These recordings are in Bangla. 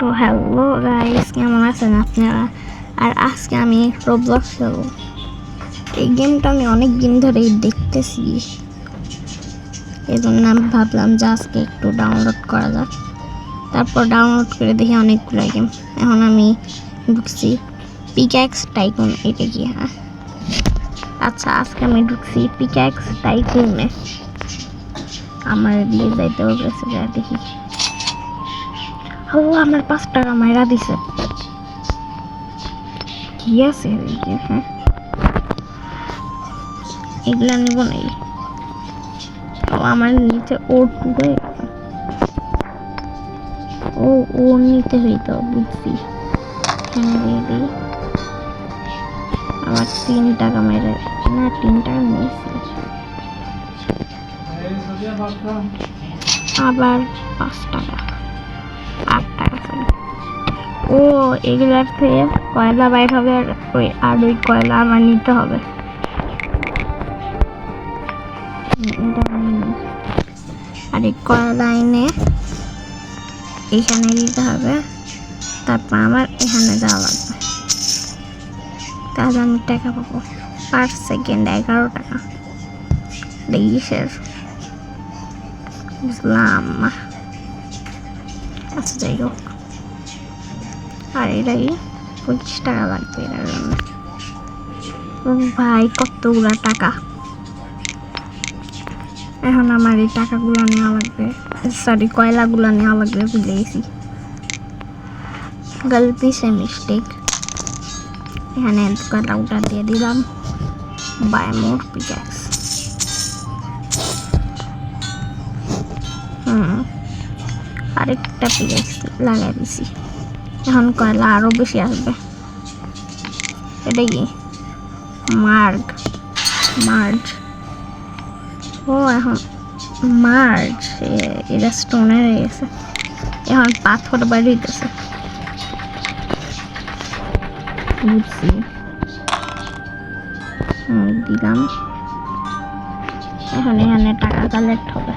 তো হ্যালো গাইস, কেমন আছেন আপনারা? আর আজকে আমি রোবলক্স খেলবো। এই গেমটা আমি অনেক দিন ধরেই দেখতেছি, এই জন্য আমি ভাবলাম যে আজকে একটু ডাউনলোড করা যাক। তারপর ডাউনলোড করে দেখি অনেকগুলো গেম। এখন আমি ঢুকছি পিক্যাক্স টাইকুন। এটা কি? হ্যাঁ, আচ্ছা, আজকে আমি ঢুকছি পিক্যাক্স টাইকুনে। আমার দিয়ে যাইতে হবে, দেখি। আমার 5 টাকা মাইরা দিছে। কি আছে? হ্যাঁ, এগুলা নিব নাই। আমার নিচে ও নিতে হইতো, বুঝছি। আমার 3 টাকা মেরে না, 3 টাকা নিয়েছি। আবার 5 টাকা, 8 টাকা। ও এগুলার থেকে কয়লা বাইর হবে, আর ওই কয়লা আমার নিতে হবে। আর এই কয়লা এনে এখানে দিতে হবে, তারপর আমার এখানে যাওয়া লাগবে। তাহলে আমি টাকা পাবো পার সেকেন্ড 11 টাকা। কিসের বুঝলাম। আচ্ছা, যাই হোক। আর এটাই 25 টাকা লাগবে এটার জন্য। ও ভাই, কতগুলা টাকা! এখন আমার এই টাকাগুলো নেওয়া লাগবে, সরি, কয়লাগুলো নেওয়া লাগবে। ভুলে গেছি, গলতি সে মিস্টেক। এখানে কয়লাটা দিয়ে দিলাম। Buy more pickaxe. আরেকটা পিক্যাক্স লাগাই দিছি। এখন কয়লা আরো বেশি আসবে। এটা কি? মার্জ। ও এখন মার্জ, এটা স্টোনের হয়ে গেছে। এখন পাথর বাড়িতেছে, বুঝছি। দিলাম। এখন এখানে টাকা কালেক্ট হবে।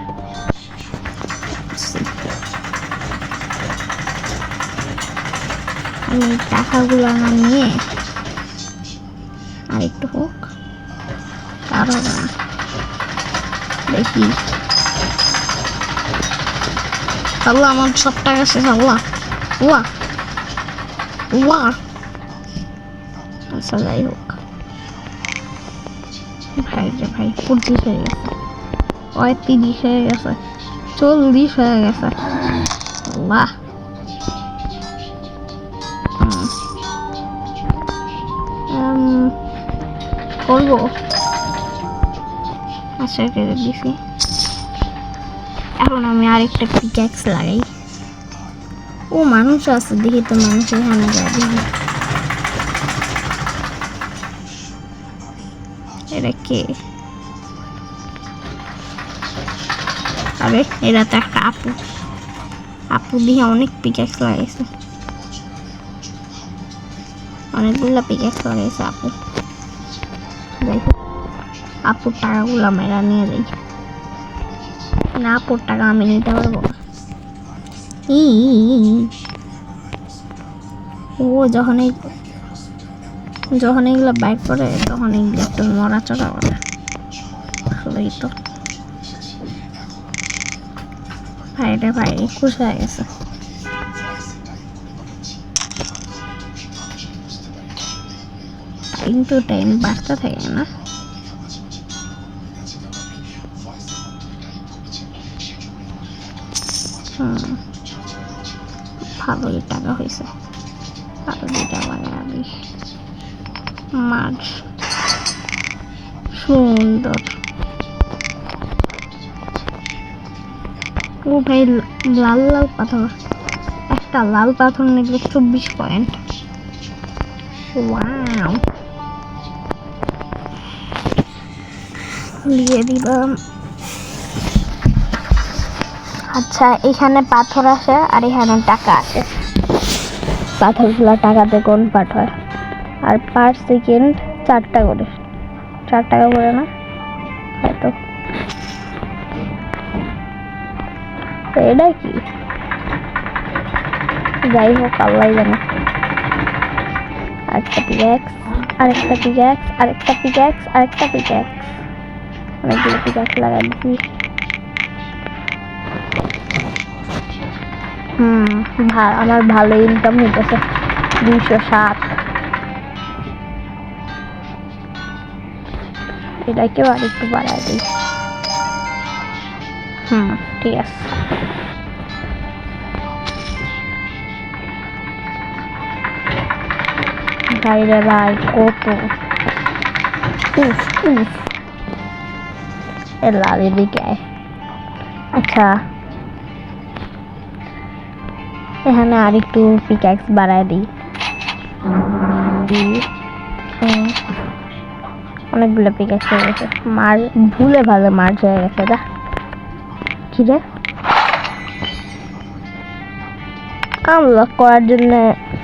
আমি টাকাগুলো নিয়ে আর একটু হোক, কারো না, দেখি। আল্লাহ, আমার সব টাকা শেষ। আল্লাহ, আচ্ছা, যাই হোক। ভাই 25 হয়ে গেছে, 30 হয়ে গেছে, 40 হয়ে গেছে। আল্লাহ, করবো। আচ্ছা, করে দিছি। এখন আমি আরেকটা পিক্যাক্স লাগাই। ও মানুষ আছে, দেখি তো মানুষ এখানে যায়। দেখি এটা কে? আরে এরা তো একটা আপু দিয়ে অনেক পিক্যাক্স লাগাইছে, অনেকগুলো পিক্যাক্স লাগাইছে আপু। যাই হোক, আপুর টাকাগুলো মেরা নিয়ে যাই। না, আপুর টাকা আমি নিতে পারবো। ও যখন এগুলো বাইক করে, তখন এগুলো একটু নড়াচড়া করে। আসলেই তো ভাই খুশি হয়ে গেছে। টাইম টু টাইম বাড়তে থাকে না? ভালোই টাকা হয়েছে। আরো 2টা লাগাবি। মাছ সুন্দর। ও ভাই, লাল পাথর। একটা লাল পাথর নিলে 24 পয়েন্ট। ওয়াও, দিয়ে দিলাম। আচ্ছা, এখানে পাথর আসে আর এখানে টাকা আসে। পাথরগুলো টাকাতে কনভার্ট হয়। আর পার সেকেন্ড 4 টাকা করে, 4 টাকা করে না হয়তো। এটা কি? যাই হোক আল্লাহ জানে। আরেকটা পিক্যাক্স, আরেকটা পিক্যাক্স, আরেকটা পিক্যাক্স, আরেকটা পিক্যাক্স। অনেকগুলো পিক্যাক্স লাগাই দিচ্ছি। আমার ভালো ইনকাম হইতেছে 207। এটাকেও আর একটু বাড়াই দিই। ঠিক আছে। বাইরে ভাই কত লাল এদিকে। আচ্ছা এখানে আর একটু পিক্যাক্স বাড়ায় দিই। অনেকগুলো পিক্যাক্স হয়ে গেছে। ভুলে ভালো মার্চ হয়ে গেছে। দা কি রে, আনলক করার জন্য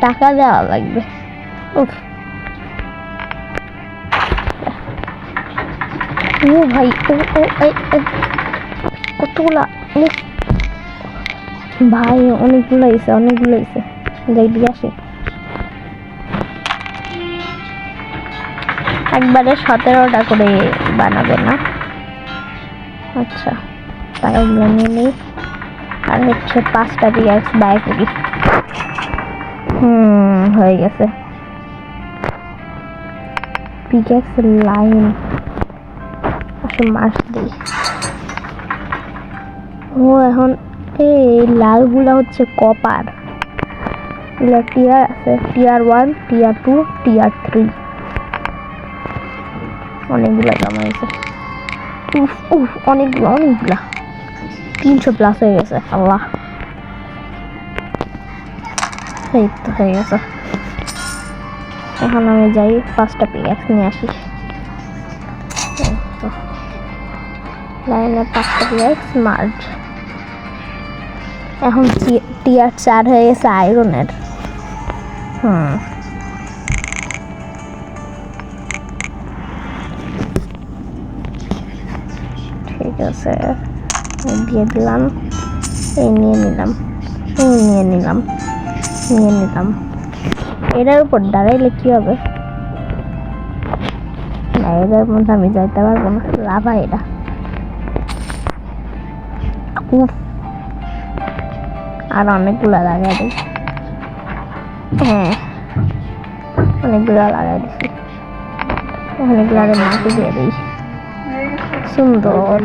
টাকা দেওয়া লাগবে। উফ ও ভাই, কতগুলা ভাই, অনেকগুলো হয়েছে, অনেকগুলো হয়েছে। যাই দিয়ে আসি। একবারে 17টা করে বানাবে না? আচ্ছা টাকাগুলো নিয়ে নিই। আর হচ্ছে 5টা পিক্যাক্স বাই করি। হয়ে গেছে। পিক্যাক্স লাইন মার্চ দিই। ও এখন এই লালগুলা হচ্ছে কপার। এগুলা টিয়ার আছে, টিয়ার 1, টিয়ার 2, টিয়ার 3। অনেকগুলা জমা হয়েছে। অনেকগুলা 300 প্লাস হয়ে গেছে। আল্লাহ, এই তো হয়ে গেছে। এখন আমি যাই 5টা পিক্যাক্স নিয়ে আসি। লাইনে 5টা পিক্যাক্স মার্চ। এখন টিয়ার 4 হয়ে গেছে আয়রনের। ঠিক আছে, দিয়ে দিলাম। এই নিয়ে নিলাম, এই নিয়ে নিলাম, নিয়ে নিলাম। এটার উপর দাঁড়াইলে কি হবে? না, এটার মধ্যে আমি যাইতে পারবো না। লাভা এটা। আর অনেকগুলো লাগাই দিই। হ্যাঁ, অনেকগুলো লাগাই দিচ্ছি। অনেকগুলো মাটি দিয়ে দিই। সুন্দর।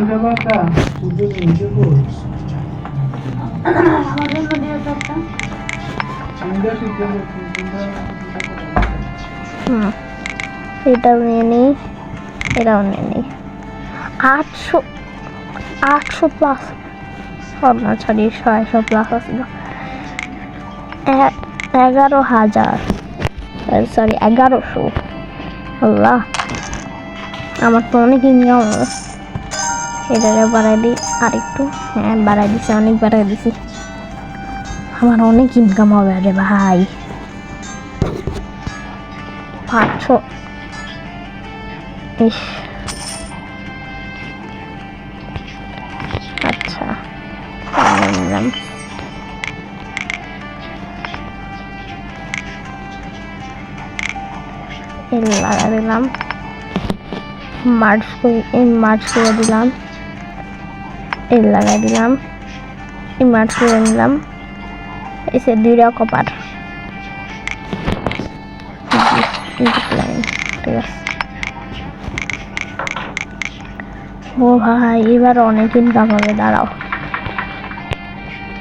এটাও নিয়ে নিই, এটাও নিয়ে নিই। 800 প্লাস। না সরি, 600 প্লাস আছে। 11,000, সরি 1100। আল্লাহ, আমার তো অনেক ইনকাম হবে। এটারে বাড়াই দিই আর একটু। হ্যাঁ বাড়াই দিছি, অনেক বাড়াই দিছি। আমার অনেক ইনকাম হবে রে ভাই। 500। আচ্ছা নিলাম। লাগা দিলাম, মার্চ করে দিলাম। এই লাগাই দিলাম, এই মার্চ করে নিলাম। এসে 2টা কপার। ঠিক আছে। ও ভাই, এবার অনেক ইনকাম হবে। দাঁড়াও,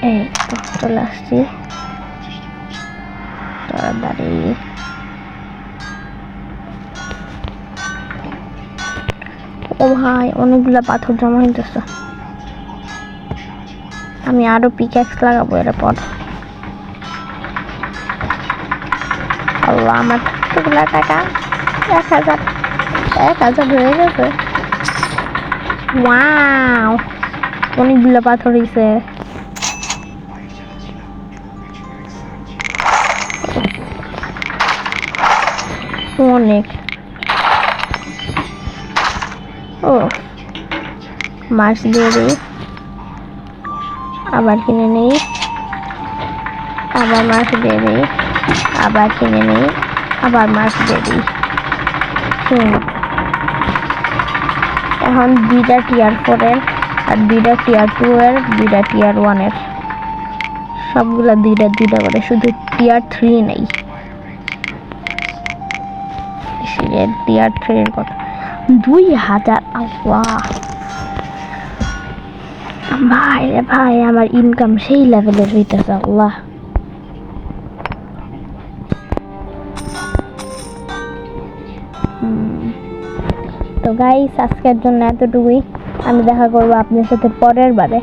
এই তো চলে আসছি তাড়াতাড়ি। ও ভাই, অনেকগুলা পাথর জমা হইতেছে। আমি আরো পিক্যাক্স লাগাবো এরপর। আল্লাহ, আমার কতগুলা টাকা? 1000 হয়ে গেছে। ওয়াও, অনেকগুলো পাথর হয়েছে। অনেক। ও মার্চ দিয়ে দিই, আবার কিনে নেই। আবার মার্ক দিয়ে দিই, আবার কিনে নিই, আবার মার্ক দিয়ে দিই। এখন 2টা টিয়ার 4-এর আর 2টা টিয়ার 2-এর, 2টা টিয়ার 1-এর, সবগুলা 2টা 2টা করে, শুধু টিয়ার 3 নেই। টিয়ার 3-এর কথা 2000। আল্লাহ ভাই রে ভাই, আমার ইনকাম সেই লেভেলের হইতেছে। আল্লাহ তো গাইস, আজকের জন্য এতটুকুই। আমি দেখা করবো আপনার সাথে পরের বারে।